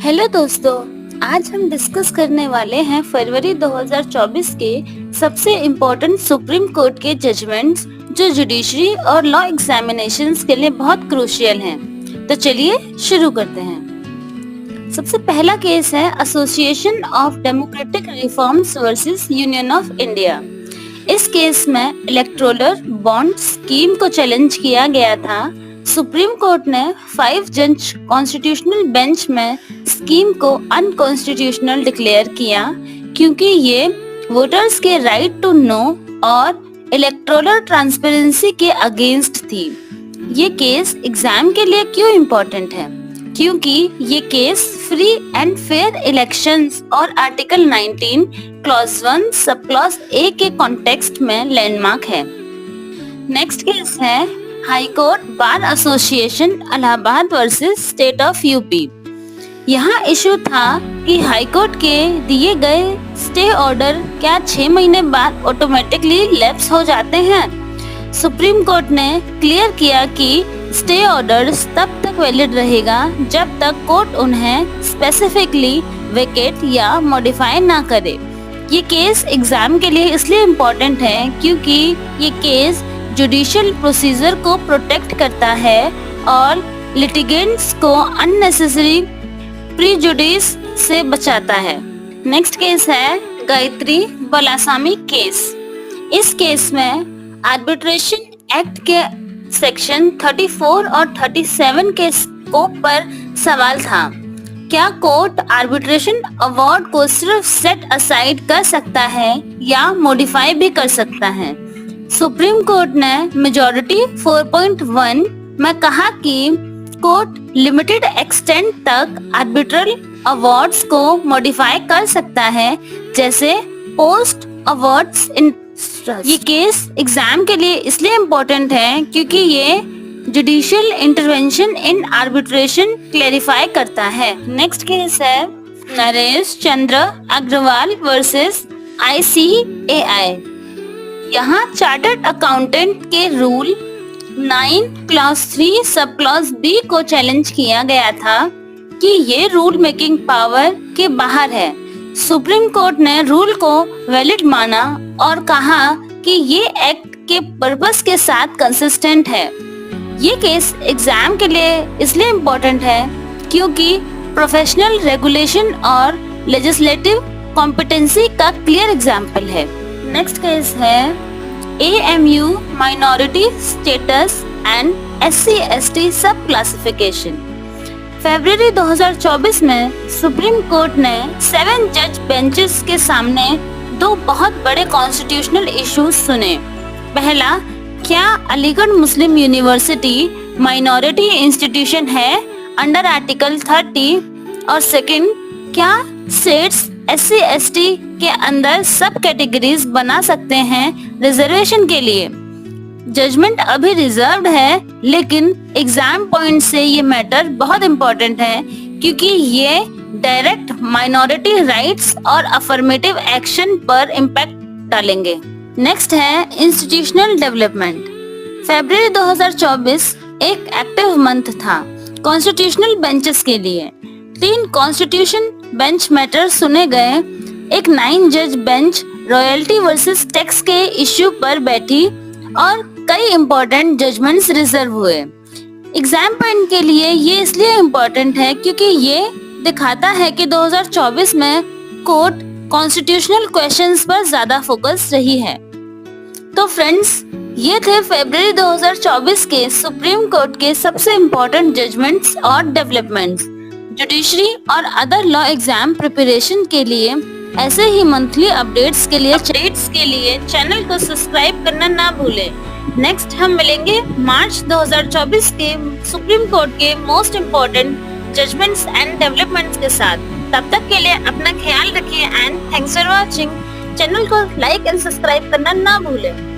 Hello दोस्तों, आज हम डिस्कस करने वाले हैं फरवरी 2024 के सबसे इम्पोर्टेंट सुप्रीम कोर्ट के जजमेंट्स जो जुडिशरी और लॉ एग्जामिनेशंस के लिए बहुत क्रूशियल हैं। तो चलिए शुरू करते हैं। सबसे पहला केस है association of democratic reforms versus union of India. इस केस में इलेक्टोरल बॉन्ड स्कीम को चैलेंज किया गया था। सुप्रीम कोर्ट ने 5 जज कॉन्स्टिट्यूशनल बेंच में स्कीम को अनकॉन्स्टिट्यूशनल डिक्लेयर किया क्योंकि ये वोटर्स के राइट टू नो और इलेक्टोरल ट्रांसपेरेंसी के अगेंस्ट थी। ये केस एग्जाम के लिए क्यों इम्पोर्टेंट है? क्योंकि ये case free and fair elections और article 19 clause 1 sub clause A के कॉन्टेक्स्ट में लैंडमार्क है। नेक्स्ट केस है high court bar association Allahabad versus state of UP. यहाँ इशू था कि हाई कोर्ट के दिए गए स्टे ऑर्डर क्या 6 महीने बाद ऑटोमेटिकली लैप्स हो जाते हैं। सुप्रीम कोर्ट ने क्लियर किया कि स्टे ऑर्डर्स तब तक वैलिड रहेगा जब तक कोर्ट उन्हें स्पेसिफिकली वेकेट या मॉडिफाई ना करे। ये केस एग्जाम के लिए इसलिए इम्पोर्टेंट है क्योंकि ये केस जुडिशियल प्रोसीजर को प्रोटेक्ट करता है और लिटिगेंट्स को अननेसेसरी प्रीजुडिस से बचाता है। नेक्स्ट केस है गायत्री बलासामी केस। इस केस में आर्बिट्रेशन एक्ट के सेक्शन 34 और 37 के स्कोप पर सवाल था। क्या कोर्ट आर्बिट्रेशन अवार्ड को सिर्फ सेट असाइड कर सकता है या मॉडिफाई भी कर सकता है? सुप्रीम कोर्ट ने मेजॉरिटी 4.1 में कहा कि कोर्ट लिमिटेड एक्सटेंट तक आर्बिट्रल अवार्ड्स को मॉडिफाई कर सकता है, जैसे पोस्ट अवार्ड्स इंटरेस्ट। ये केस एग्जाम के लिए इसलिए इम्पोर्टेंट है क्योंकि ये judicial intervention in arbitration clarify करता है। नेक्स्ट केस है नरेश चंद्र अग्रवाल वर्सेस ICAI। यहाँ चार्टर्ड अकाउंटेंट के rule 9 clause 3 sub clause B को चैलेंज किया गया था कि ये रूल मेकिंग पावर के बाहर है। सुप्रीम कोर्ट ने रूल को वैलिड माना और कहा कि ये एक्ट के पर्पस के साथ कंसिस्टेंट है। ये केस एग्जाम के लिए इसलिए इम्पोर्टेंट है क्योंकि प्रोफेशनल रेगुलेशन और लेजिस्लेटिव कॉम्पिटेंसी का क्लियर एग्जाम्पल है। नेक्स्ट केस है AMU minority status and SC/ST सब क्लासिफिकेशन। फरवरी 2024 में सुप्रीम कोर्ट ने 7 जज बेंचेस के सामने 2 बहुत बड़े कॉन्स्टिट्यूशनल इश्यूज सुने। पहला, क्या अलीगढ़ मुस्लिम यूनिवर्सिटी माइनॉरिटी इंस्टीट्यूशन है अंडर आर्टिकल 30? और सेकंड, क्या स्टेट्स SC/ST के अंदर सब कैटेगरीज बना सकते हैं रिजर्वेशन के लिए? जजमेंट अभी रिजर्व्ड है, लेकिन एग्जाम पॉइंट से ये मैटर बहुत इम्पोर्टेंट है क्योंकि ये डायरेक्ट माइनॉरिटी राइट्स और अफर्मेटिव एक्शन पर इम्पैक्ट डालेंगे। नेक्स्ट है इंस्टीट्यूशनल डेवलपमेंट। फरवरी 2024 एक एक्टिव मंथ था कॉन्स्टिट्यूशनल बेंचेस के लिए। 3 कॉन्स्टिट्यूशन बेंच मैटर सुने गए। एक 9 जज बेंच रॉयल्टी वर्सेस टैक्स के इश्यू पर बैठी और कई इम्पोर्टेंट जजमेंट्स रिजर्व हुए। एग्जाम पॉइंट के लिए ये इसलिए इम्पोर्टेंट है क्योंकि ये दिखाता है कि 2024 में कोर्ट कॉन्स्टिट्यूशनल क्वेश्चंस पर ज्यादा फोकस रही है। तो फ्रेंड्स, ये थे फरवरी 2024 के सुप्रीम कोर्ट के सबसे इम्पोर्टेंट जजमेंट्स और डेवलपमेंट्स। जुडिशरी और अदर लॉ एग्जाम प्रिपरेशन के लिए ऐसे ही मंथली अपडेट्स के लिए चैनल को सब्सक्राइब करना ना भूलें। नेक्स्ट हम मिलेंगे मार्च 2024 के सुप्रीम कोर्ट के most important judgments and developments के साथ। तब तक के लिए अपना ख्याल रखिए and thanks for watching. Channel को लाइक एंड सब्सक्राइब करना ना भूलें।